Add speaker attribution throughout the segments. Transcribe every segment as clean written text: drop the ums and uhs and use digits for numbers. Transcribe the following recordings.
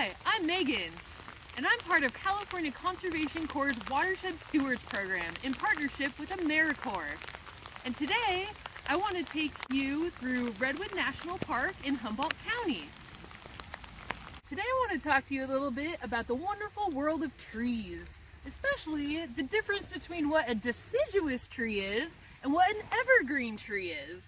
Speaker 1: Hi, I'm Megan, and I'm part of California Conservation Corps' Watershed Stewards Program in partnership with AmeriCorps. And today, I want to take you through Redwood National Park in Humboldt County. Today I want to talk to you a little bit about the wonderful world of trees, especially the difference between what a deciduous tree is and what an evergreen tree is.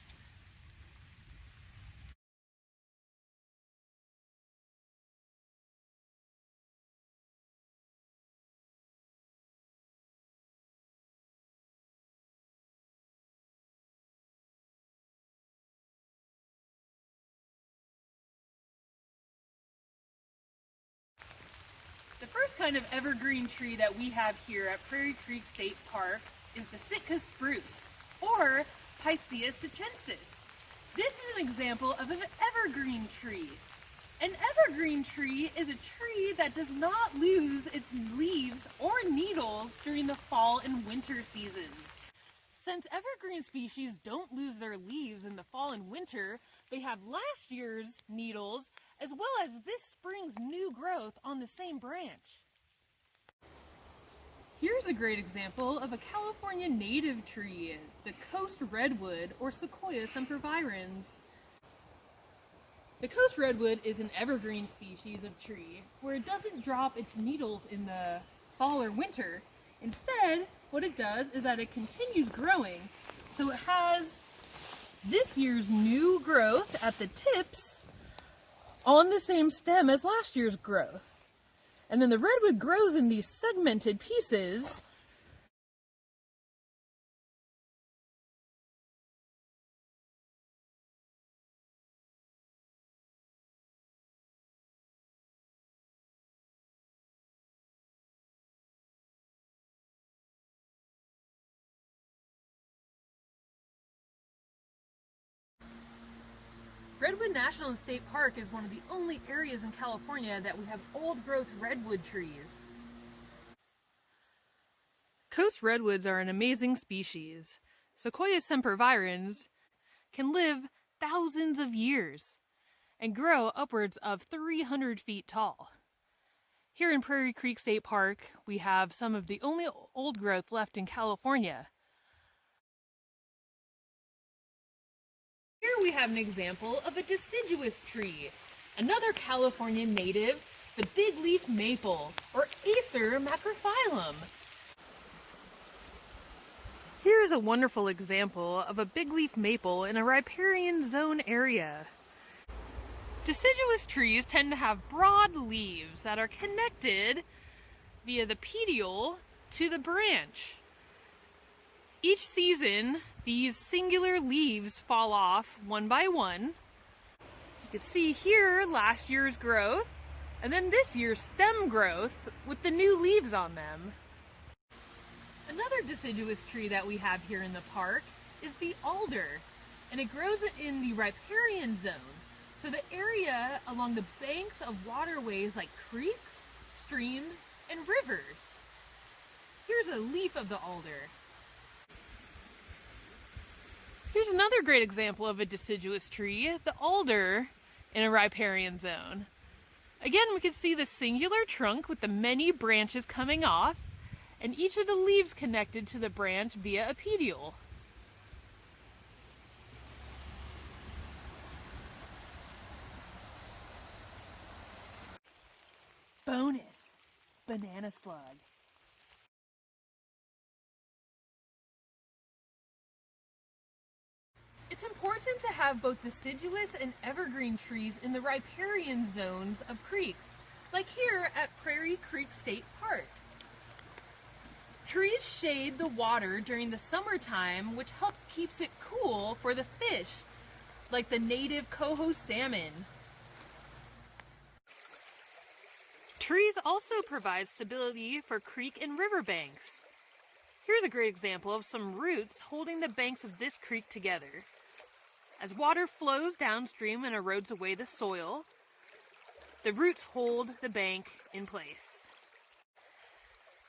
Speaker 1: The first kind of evergreen tree that we have here at Prairie Creek State Park is the Sitka spruce, or Picea sitchensis. This is an example of an evergreen tree. An evergreen tree is a tree that does not lose its leaves or needles during the fall and winter seasons. Since evergreen species don't lose their leaves in the fall and winter, they have last year's needles as well as this spring's new growth on the same branch. Here's a great example of a California native tree, the coast redwood or Sequoia sempervirens. The coast redwood is an evergreen species of tree where it doesn't drop its needles in the fall or winter. Instead, what it does is that it continues growing. So it has this year's new growth at the tips on the same stem as last year's growth. And then the redwood grows in these segmented pieces. Redwood National and State Park is one of the only areas in California that we have old-growth redwood trees. Coast redwoods are an amazing species. Sequoia sempervirens can live thousands of years and grow upwards of 300 feet tall. Here in Prairie Creek State Park, we have some of the only old growth left in California. Here we have an example of a deciduous tree, another California native, the big leaf maple, or Acer macrophyllum. Here's a wonderful example of a big leaf maple in a riparian zone area. Deciduous trees tend to have broad leaves that are connected via the petiole to the branch. Each season, these singular leaves fall off one by one. You can see here last year's growth, and then this year's stem growth with the new leaves on them. Another deciduous tree that we have here in the park is the alder, and it grows in the riparian zone. So the area along the banks of waterways like creeks, streams, and rivers. Here's a leaf of the alder. Here's another great example of a deciduous tree, the alder in a riparian zone. Again, we can see the singular trunk with the many branches coming off, and each of the leaves connected to the branch via a petiole. Bonus, banana slug. It's important to have both deciduous and evergreen trees in the riparian zones of creeks, like here at Prairie Creek State Park. Trees shade the water during the summertime, which keeps it cool for the fish, like the native coho salmon. Trees also provide stability for creek and river banks. Here's a great example of some roots holding the banks of this creek together. As water flows downstream and erodes away the soil, the roots hold the bank in place.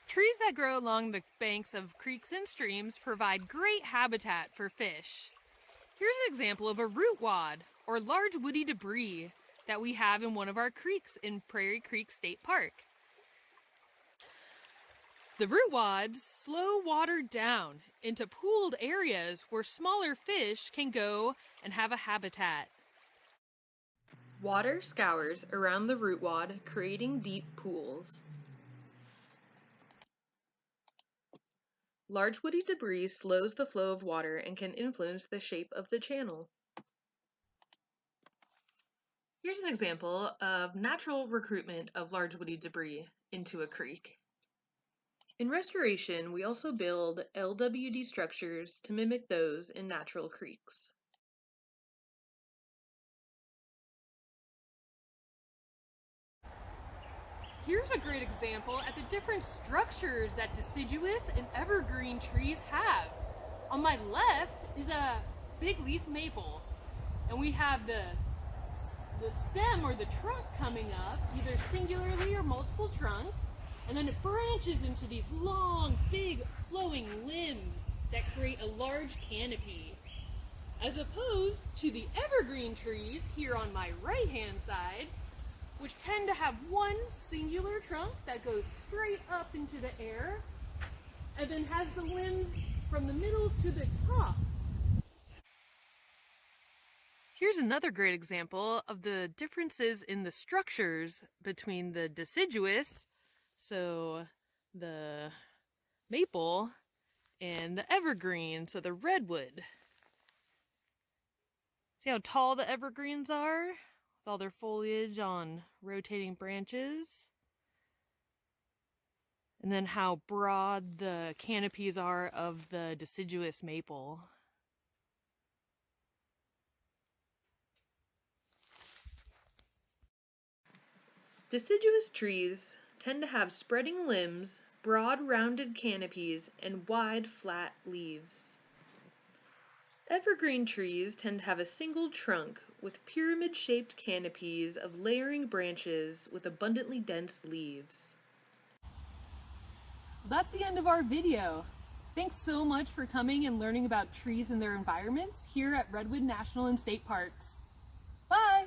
Speaker 1: Trees that grow along the banks of creeks and streams provide great habitat for fish. Here's an example of a root wad, or large woody debris, that we have in one of our creeks in Prairie Creek State Park. The root wads slow water down into pooled areas where smaller fish can go and have a habitat. Water scours around the root wad, creating deep pools. Large woody debris slows the flow of water and can influence the shape of the channel. Here's an example of natural recruitment of large woody debris into a creek. In restoration, we also build LWD structures to mimic those in natural creeks. Here's a great example at the different structures that deciduous and evergreen trees have. On my left is a big leaf maple, and we have the stem or the trunk coming up, either singularly or multiple trunks, and then it branches into these long, big, flowing limbs that create a large canopy. As opposed to the evergreen trees here on my right-hand side, which tend to have one singular trunk that goes straight up into the air, and then has the limbs from the middle to the top. Here's another great example of the differences in the structures between the deciduous, so the maple, and the evergreen, so the redwood. See how tall the evergreens are with all their foliage on rotating branches? And then how broad the canopies are of the deciduous maple. Deciduous trees tend to have spreading limbs, broad rounded canopies, and wide flat leaves. Evergreen trees tend to have a single trunk with pyramid-shaped canopies of layering branches with abundantly dense leaves. That's the end of our video. Thanks so much for coming and learning about trees and their environments here at Redwood National and State Parks. Bye!